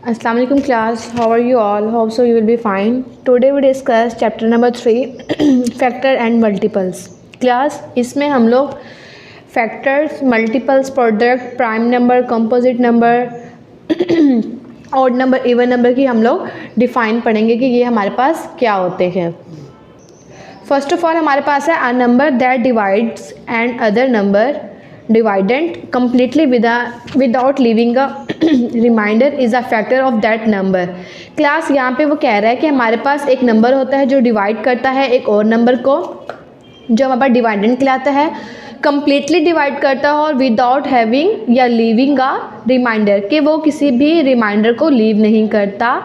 Assalamu alaikum class, how are you all? Hope so you will be fine. Today we discuss chapter number 3 factor and multiples. Class इसमें हम लोग factors, multiples, product, prime number, composite number, odd number, even number की हम लोग define पढ़ेंगे कि ये हमारे पास क्या होते हैं. फर्स्ट ऑफ ऑल हमारे पास है a number that divides and other number डिवाइडेंट completely without leaving a remainder is a factor of that number. Class यहाँ पे वो कह रहा है कि हमारे पास एक नंबर होता है जो डिवाइड करता है एक और नंबर को, जो हमारे पास डिवाइडेंट कहलाता है, कम्प्लीटली डिवाइड करता है और विदाउट हैविंग या लीविंग अ रिमाइंडर, कि वो किसी भी रिमाइंडर को लीव नहीं करता,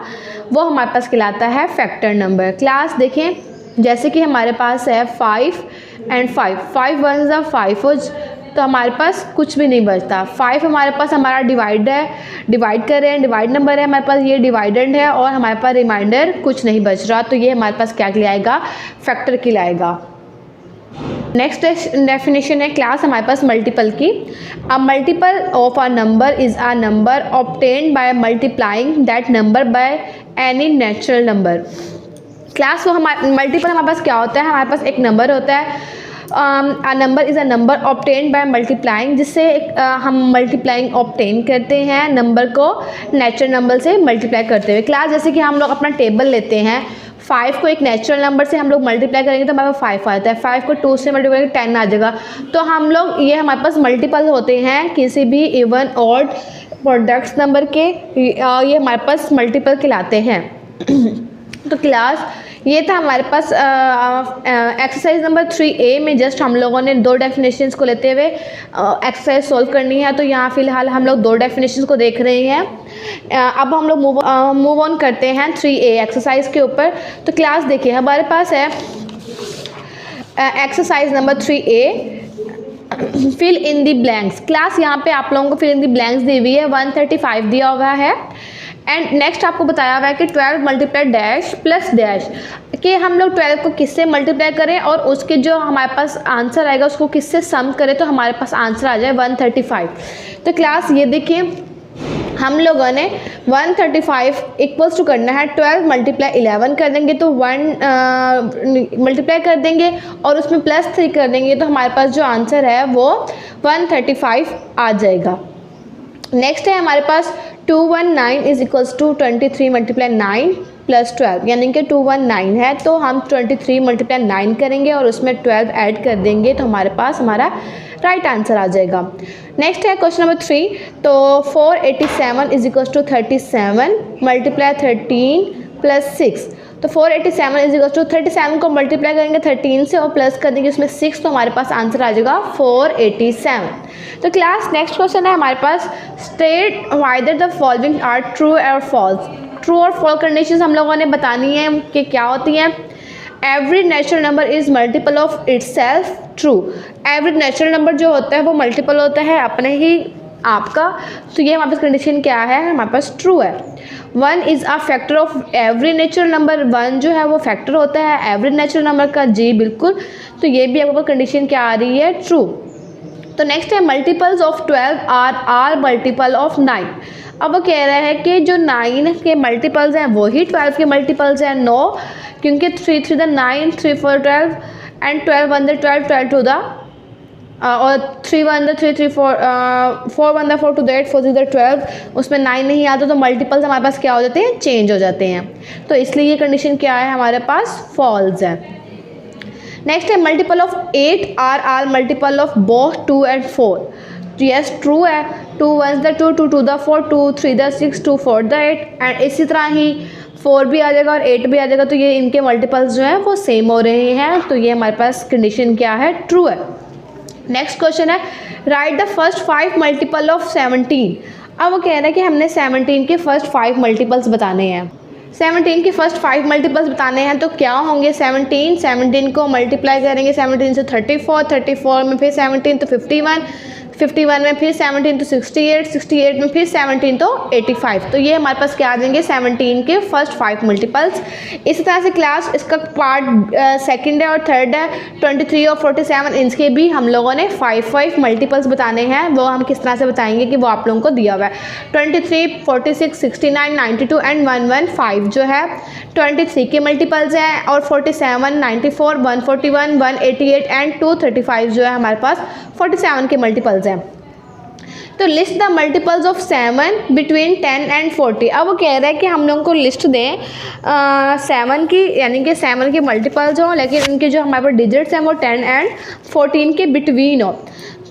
वो हमारे पास कहलाता है फैक्टर नंबर. क्लास देखें, जैसे कि हमारे पास है 5 एंड 5 वन ज़ा 5 तो हमारे पास कुछ भी नहीं बचता. 5 हमारे पास हमारा डिवाइड कर रहे हैं, डिवाइड नंबर है हमारे पास, ये डिवाइडेंड है और हमारे पास रिमाइंडर कुछ नहीं बच रहा, तो ये हमारे पास क्या कहलाएगा, फैक्टर कहलाएगा. नेक्स्ट डेफिनेशन है क्लास हमारे पास मल्टीपल की. A multiple of a number is a number obtained by multiplying that number by any natural number. Class वो हमारे मल्टीपल हमारे पास क्या होता है, हमारे पास एक नंबर होता है, a number is a number obtain by multiplying, जिससे हम मल्टीप्लाइंग ऑब्टेन करते हैं नंबर को नेचुरल नंबर से मल्टीप्लाई करते हुए. क्लास जैसे कि हम लोग अपना टेबल लेते हैं, 5 को एक नेचुरल नंबर से हम लोग मल्टीप्लाई करेंगे तो हमारे पास 5 आता है, 5 को 2 से मल्टीप्लाई करेंगे 10 आ जाएगा. तो हम लोग ये हमारे पास मल्टीपल होते हैं किसी भी इवन ऑड प्रोडक्ट्स नंबर के, ये हमारे पास मल्टीपल कहलाते हैं. तो क्लास ये था हमारे पास एक्सरसाइज नंबर 3A में जस्ट हम लोगों ने 2 डेफिनेशंस को लेते हुए एक्सरसाइज सॉल्व करनी है. तो यहाँ फ़िलहाल हम लोग 2 डेफिनेशंस को देख रहे हैं. अब हम लोग मूव ऑन करते हैं 3A एक्सरसाइज के ऊपर. तो क्लास देखिए हमारे पास है exercise number 3A, fill in the blanks. Class यहाँ पे आप लोगों को फिल इन दी ब्लैंक्स दी हुई है, 135 दिया हुआ है एंड नेक्स्ट आपको बताया हुआ है कि 12 मल्टीप्लाई डैश प्लस डैश, कि हम लोग 12 को किससे मल्टीप्लाई करें और उसके जो हमारे पास आंसर आएगा उसको किससे सम करें तो हमारे पास आंसर आ जाए 135. तो क्लास ये देखिए हम लोगों ने 135 इक्वल्स टू करना है 12 मल्टीप्लाई 11 कर देंगे तो 1 मल्टीप्लाई कर देंगे और उसमें +3 कर देंगे तो हमारे पास जो आंसर है वो 135 आ जाएगा. नेक्स्ट है हमारे पास 219 is equals to 23 multiply 9 plus 12, यानी कि 219 है तो हम 23 मल्टीप्लाई 9 करेंगे और उसमें 12 ऐड कर देंगे तो हमारे पास हमारा राइट आंसर आ जाएगा. नेक्स्ट है क्वेश्चन नंबर 3. तो 487 is equals to 37 multiply 13 plus 6. तो 487 इज इक्वल्स टू 37 को मल्टीप्लाई करेंगे 13 से और प्लस कर देंगे उसमें 6 तो हमारे पास आंसर आ जाएगा 487. तो क्लास नेक्स्ट क्वेश्चन है हमारे पास, state whether the following are true और फॉल्स. ट्रू और फॉल्स कंडीशंस हम लोगों ने बतानी है कि क्या होती हैं. Every natural number is multiple of itself. True, every natural number जो होता है वो मल्टीपल होता है अपने ही आपका, तो ये हमारे पास कंडीशन क्या है, हमारे पास ट्रू है. 1 is a factor of every natural number. 1 जो है वो फैक्टर होता है एवरी नेचुरल नंबर का. जी बिल्कुल, तो ये भी आपके पास कंडीशन क्या आ रही है, ट्रू. तो नेक्स्ट है multiples of 12 are multiple of 9. अब वो कह रहा है कि जो 9 के मल्टीपल्स हैं वही 12 के मल्टीपल्स हैं. नो, क्योंकि 3 3 द 9, 3 4 12 एंड 12 1 द 12, 12 2 द और 3 1 द 3 3 4 4 1 द 4 2 द 8, 4 6 द 12, उसमें 9 नहीं आता तो मल्टीपल्स हमारे पास क्या हो जाते हैं, चेंज हो जाते हैं. तो इसलिए ये कंडीशन क्या है हमारे पास, फॉल्स है. नेक्स्ट है multiple of 8 are multiple of both 2 and 4. Yes true है. 2 1 the 2, 2 2 the 4, 2 3 the 6, 2 4 the 8 and इसी तरह ही 4 भी आ जाएगा और 8 भी आ जाएगा. तो ये इनके मल्टीपल्स जो हैं वो सेम हो रहे हैं, तो ये हमारे पास कंडीशन क्या है, ट्रू है. नेक्स्ट क्वेश्चन है right the first 5 multiple of 17. अब वो कह रहा है कि हमने 17 के फर्स्ट 5 मल्टीपल्स बताने हैं. 17 के फर्स्ट 5 मल्टीपल्स बताने हैं तो क्या होंगे, 17 को मल्टीप्लाई करेंगे 17 से 34, 34 में फिर 17 तो 51, 51 में फिर 17 तो 68, 68 में फिर 17 तो 85। तो ये हमारे पास क्या आ जाएंगे 17 के फर्स्ट 5 मल्टीपल्स। इसी तरह से क्लास इसका पार्ट सेकंड है और थर्ड है 23 और 47, इनके भी हम लोगों ने 5 मल्टीपल्स बताने हैं। वो हम किस तरह से बताएंगे कि वो आप लोगों को दिया हुआ है। 23, 46, 69, 92 एंड 115 जो है 23 के मल्टीपल्स हैं और 47, 94, 141, 188 एंड 235 जो है हमारे पास 47 के मल्टीपल्स हैं। तो list the multiples of 7 between 10 and 40। अब वो कह रहा है कि हम लोगों को लिस्ट दें 7 की, यानी कि 7 के मल्टीपल्स हों लेकिन उनके जो हमारे पास डिजिट्स हैं वो 10 एंड 14 के बिटवीन हो।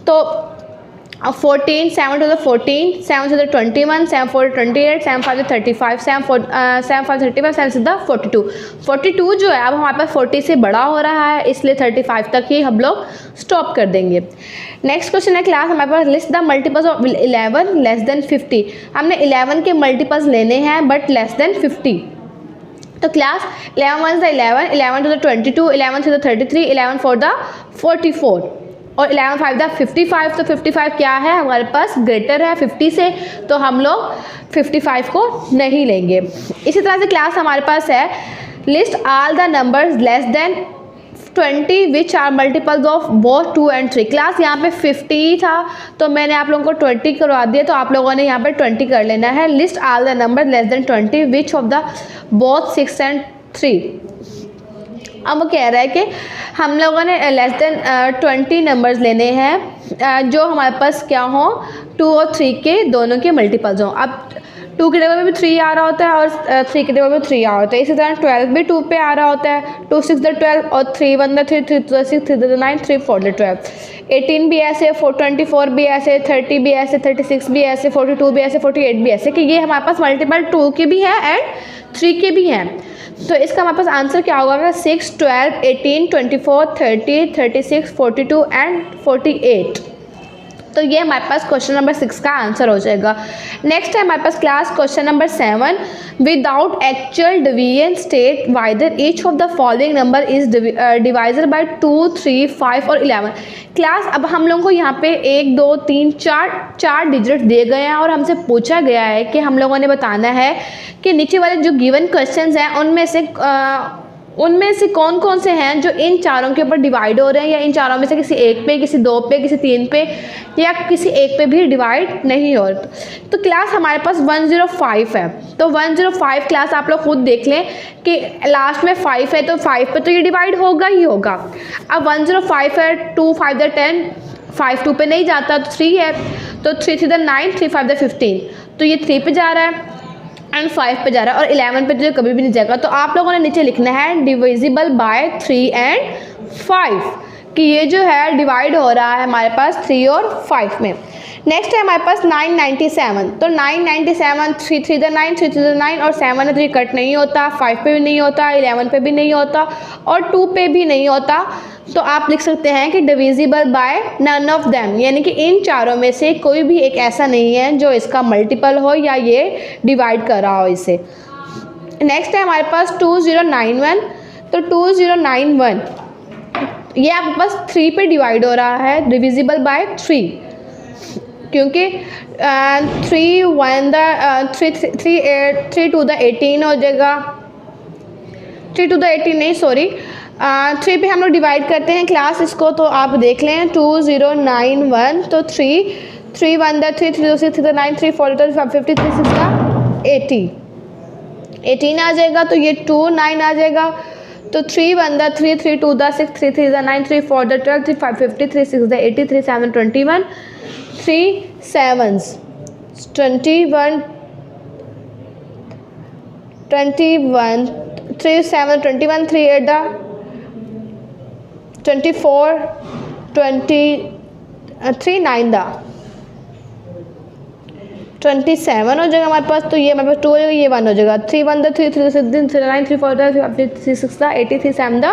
तो 14, 7 to the 14, 7 to the 21, 7 4 28, 7 5 to 35, 7 5 35, 7 6 42। 42 जो है अब हमारे पास 40 से बड़ा हो रहा है, इसलिए 35 तक ही हम लोग स्टॉप कर देंगे। नेक्स्ट क्वेश्चन है क्लास हमारे पास list the multiples of 11 less than 50। हमने 11 के मल्टीपल्स लेने हैं बट लेस देन 50। तो class 11 1 the 11, 11 to the 22, 11 to the 33, 11 4 the 44 और 11 5 द 55। तो 55 क्या है हमारे पास ग्रेटर है 50 से, तो हम लोग 55 को नहीं लेंगे। इसी तरह से क्लास हमारे पास है list all the numbers less than 20 which are multiples of both 2 and 3। Class यहाँ पे 50 था तो मैंने आप लोगों को 20 करवा दिया, तो आप लोगों ने यहाँ पे 20 कर लेना है। List all the number less than 20 which of the both 6 and 3। अब वो कह रहा है कि हम लोगों ने लेस देन 20 नंबर्स लेने हैं जो हमारे पास क्या हो 2 और 3 के दोनों के मल्टीपल्स हों। अब 2 के टेबल में भी 3 आ रहा होता है और 3 के टेबल में 3 आ रहा होता है। इसी तरह 12 भी 2 पे आ रहा होता है, 2 6 द 12 और 3 1 द 3, 3 2 द 6, 3 2 द 9, 3 4 द 12। 18 भी ऐसे, 24 भी ऐसे, 30 भी ऐसे, 36 भी ऐसे, 42 भी ऐसे, 48 भी ऐसे, कि ये हमारे पास मल्टीपल 2 के भी हैं एंड 3 के भी हैं। तो इसका हमारे पास आंसर क्या होगा 6, 12, 18, 24, 30, 36, 42 एंड 48। तो ये हमारे पास क्वेश्चन नंबर 6 का आंसर हो जाएगा। नेक्स्ट है हमारे पास class question number 7, without actual division state whether each of the following number is divisor by 2, 3, 5 और 11। क्लास अब हम लोगों को यहाँ पे 1 2 3 4 डिजिट दिए गए हैं और हमसे पूछा गया है कि हम लोगों ने बताना है कि नीचे वाले जो गिवन क्वेश्चंस हैं उनमें से कौन कौन से हैं जो इन चारों के ऊपर डिवाइड हो रहे हैं, या इन चारों में से किसी एक पे, किसी 2 पे, किसी 3 पे या किसी एक पे भी डिवाइड नहीं हो रहा। तो क्लास हमारे पास 105 है। तो 105 क्लास आप लोग खुद देख लें कि लास्ट में 5 है तो 5 पे तो ये डिवाइड होगा ही होगा। अब 105 है, 2 5 द 10, 5 2 पे नहीं जाता तो 3 है, तो 3 3 द 9, 3 5 द 15, तो ये 3 पे जा रहा है एंड 5 पे जा रहा है और 11 पे तो कभी भी नहीं जाएगा। तो आप लोगों ने नीचे लिखना है डिविजिबल बाय 3 एंड 5, कि ये जो है डिवाइड हो रहा है हमारे पास 3 और 5 में। नेक्स्ट है हमारे पास 997। तो 997, 3 3 द 9, 3 3 द 9 और 7 है तो ये कट नहीं होता, 5 पे भी नहीं होता, 11 पे भी नहीं होता और 2 पे भी नहीं होता। तो आप लिख सकते हैं कि divisible by none of them, यानी कि इन चारों में से कोई भी एक ऐसा नहीं है जो इसका मल्टीपल हो या ये डिवाइड कर रहा हो इसे। नेक्स्ट है हमारे पास 2091। तो 2091 ये आपके पास 3 पे डिवाइड हो रहा है, डिविजिबल बाय 3, क्योंकि 3 1 द 3 2 द 18 हो जाएगा, 3 2 द 18 नहीं सॉरी 3 पे हम लोग डिवाइड करते हैं क्लास इसको। तो आप देख लें 2091, तो 3 1 द 3, 3 2 6, 3 9, 3 4 5 50, 3 6 का 18 आ जाएगा, तो ये 2 9 आ जाएगा। तो 3 1 the 3, 3 2 the 6, 3 3 the 9, 3 4 the 12, 3 5 50, 3 6 the 80, 3 7 21, 3 7 21, 21, 3 7 21, 3 8 the 24, 20, 3 9 the 27 हो जाएगा हमारे पास। तो ये हमारे पास 2 हो जाएगा, ये 1 हो जाएगा। 3 1 द 3, 3 6 3 9, 3 4 द 3 6 द 80, 3 7 द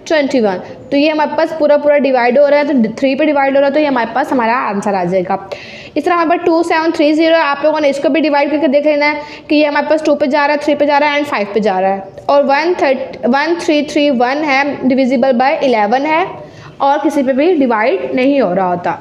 21। तो ये हमारे पास पूरा डिवाइड हो रहा है, तो 3 पे डिवाइड हो रहा है, तो ये हमारे पास हमारा आंसर आ जाएगा। इस तरह हमारे पास 2730 है। आप लोगों ने इसको भी डिवाइड करके देख लेना है कि ये हमारे पास 2 पे जा रहा है, 3 पे जा रहा है एंड 5 पे जा रहा है। और 1331 है, डिविजिबल बाय 11 है और किसी पे भी डिवाइड नहीं हो रहा होता।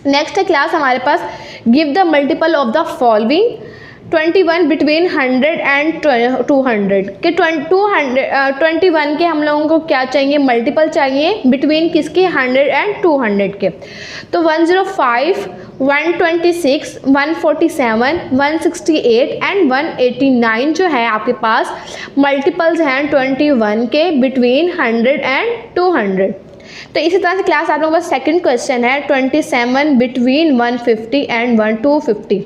नेक्स्ट है क्लास हमारे पास give the multiple of the following 21 between 100 and 200 के 21 के हम लोगों को क्या चाहिए, मल्टीपल चाहिए बिटवीन किसके, 100 एंड 200 के। तो 105, 126, 147, 168 एंड 189 जो है आपके पास मल्टीपल्स हैं 21 के बिटवीन 100 एंड 200। तो इसी तरह से क्लास आप लोगों का सेकंड क्वेश्चन है 27 बिटवीन 150 एंड 250।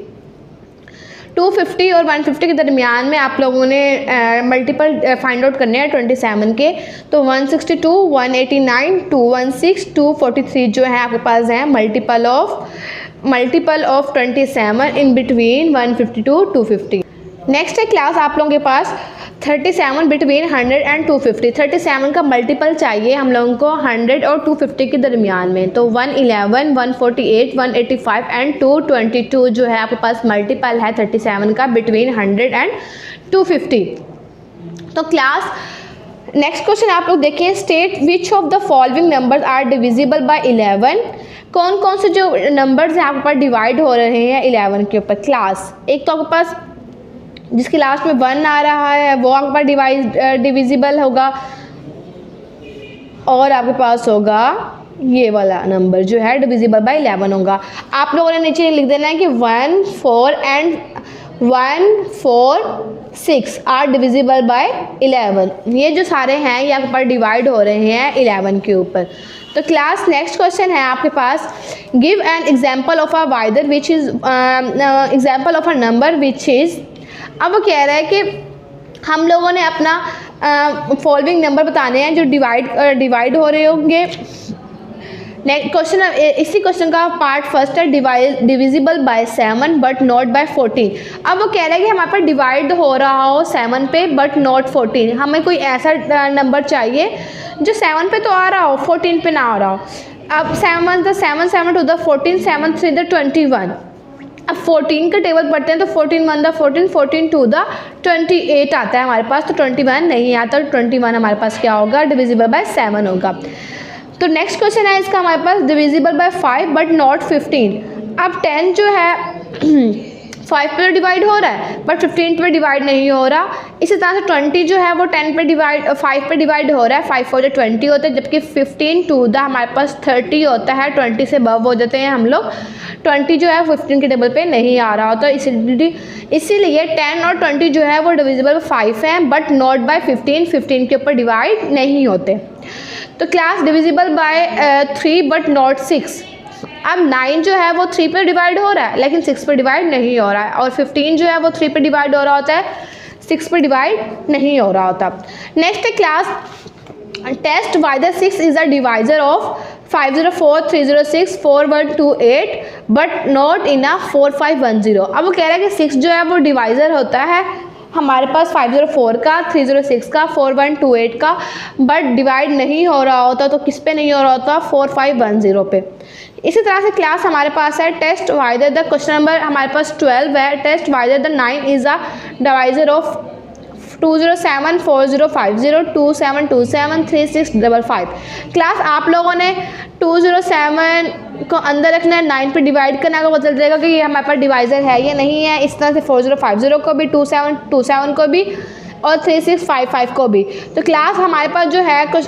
250 और 150 के दरमियान में आप लोगों ने मल्टीपल फाइंड आउट करने हैं 27 के। तो 162, 189, 216, 243 जो है आपके पास है multiple of 27 in between 150 to 250। Next है क्लास आप लोगों के पास 37 बिटवीन 100 एंड 250। 37 का मल्टीपल चाहिए हम लोगों को 100 और 250 के दरमियान में। तो 111, 148, 185 एंड 222 जो है आपके पास मल्टीपल है 37 का बिटवीन 100 एंड 250। तो क्लास नेक्स्ट क्वेश्चन आप लोग देखें, state which of the following numbers are divisible by 11। कौन कौन से जो नंबर्स हैं आपके पास डिवाइड हो रहे हैं 11 के ऊपर। क्लास एक तो आपके पास जिसके लास्ट में 1 आ रहा है वो आपके पास डिविजिबल होगा, और आपके पास होगा ये वाला नंबर जो है डिविजिबल बाय 11 होगा। आप लोगों ने नीचे लिख देना है कि 1, 4 एंड 1, 4, 6 आर डिविजिबल बाय 11। ये जो सारे हैं ये आपके पास डिवाइड हो रहे हैं 11 के ऊपर। तो क्लास नेक्स्ट क्वेश्चन है आपके पास, give an example of a whether which is example of a number which is. अब वो कह रहा है कि हम लोगों ने अपना फॉलोइंग नंबर बताने हैं जो डिवाइड हो रहे होंगे। नेक्स्ट क्वेश्चन, इसी क्वेश्चन का पार्ट फर्स्ट है divisible by 7 but not by 14। अब वो कह रहा है कि हमारे पास डिवाइड हो रहा हो 7 पे बट नॉट 14। हमें कोई ऐसा नंबर चाहिए जो 7 पे तो आ रहा हो 14 पे ना आ रहा हो। अब 7 टू द 14, 7 3 द 21। अब 14 का टेबल पढ़ते हैं तो 14 1 द 14, 14 2 द 28 आता है हमारे पास। तो 21 नहीं आता, तो 21 हमारे पास क्या होगा, डिविजिबल बाय 7 होगा। तो नेक्स्ट क्वेश्चन है इसका हमारे पास डिविजिबल बाय 5 बट नॉट 15। अब 10 जो है 5 पे डिवाइड हो रहा है बट 15 पे डिवाइड नहीं हो रहा। इसी तरह से 20 जो है वो 5 पे डिवाइड हो रहा है, 5 4 20 होता है, जबकि 15 2 द हमारे पास 30 होता है, 20 से अबव हो जाते हैं हम लोग। 20 जो है 15 के टेबल पे नहीं आ रहा होता, इसीलिए 10 और 20 जो है वो डिविजिबल 5 हैं बट नॉट बाय 15 के ऊपर डिवाइड नहीं होते। तो class divisible by 3 but not 6। अब 9 जो है वो 3 पे डिवाइड हो रहा है लेकिन 6 पे डिवाइड नहीं हो रहा है, और 15 जो है वो 3 पे डिवाइड हो रहा होता है, 6 पे डिवाइड नहीं हो रहा होता। नेक्स्ट है class test whether 6 is a divisor of 504, 306, 4128 but not in a 4510। अब वो कह रहा है कि 6 जो है वो डिवाइजर होता है हमारे पास 504 का, 306 का, 4128 का, बट डिवाइड नहीं हो रहा होता। तो किस पे नहीं हो रहा होता, 4510 पे। इसी तरह से क्लास हमारे पास है test whether the question number हमारे पास 12 है, test whether the 9 is a divisor of 207, 4050, 2727, 3655। Class आप लोगों ने 207 को अंदर रखना है, 9 पे डिवाइड करना का बदल देगा कि ये हमारे पास डिवाइजर है या नहीं है। इस तरह से 4050 को भी, 2727 को भी, और 3655 को भी। तो क्लास हमारे पास जो है कुछ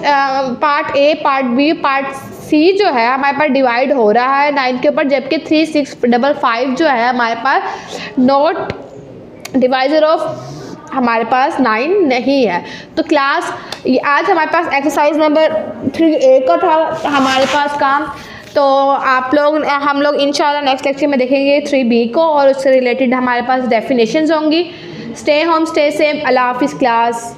part A, part B, part C जो है हमारे पास डिवाइड हो रहा है 9 के ऊपर, जबकि 3655 जो है हमारे पास नॉट डिवाइजर ऑफ हमारे पास 9 नहीं है। तो क्लास आज हमारे पास एक्सरसाइज नंबर 3A का था हमारे पास काम। तो हम लोग इंशाल्लाह नेक्स्ट लेक्चर में देखेंगे 3B को, और उससे रिलेटेड हमारे पास डेफिनेशंस होंगी। स्टे होम, स्टे सेफ, अल्लाह हाफिज़ क्लास।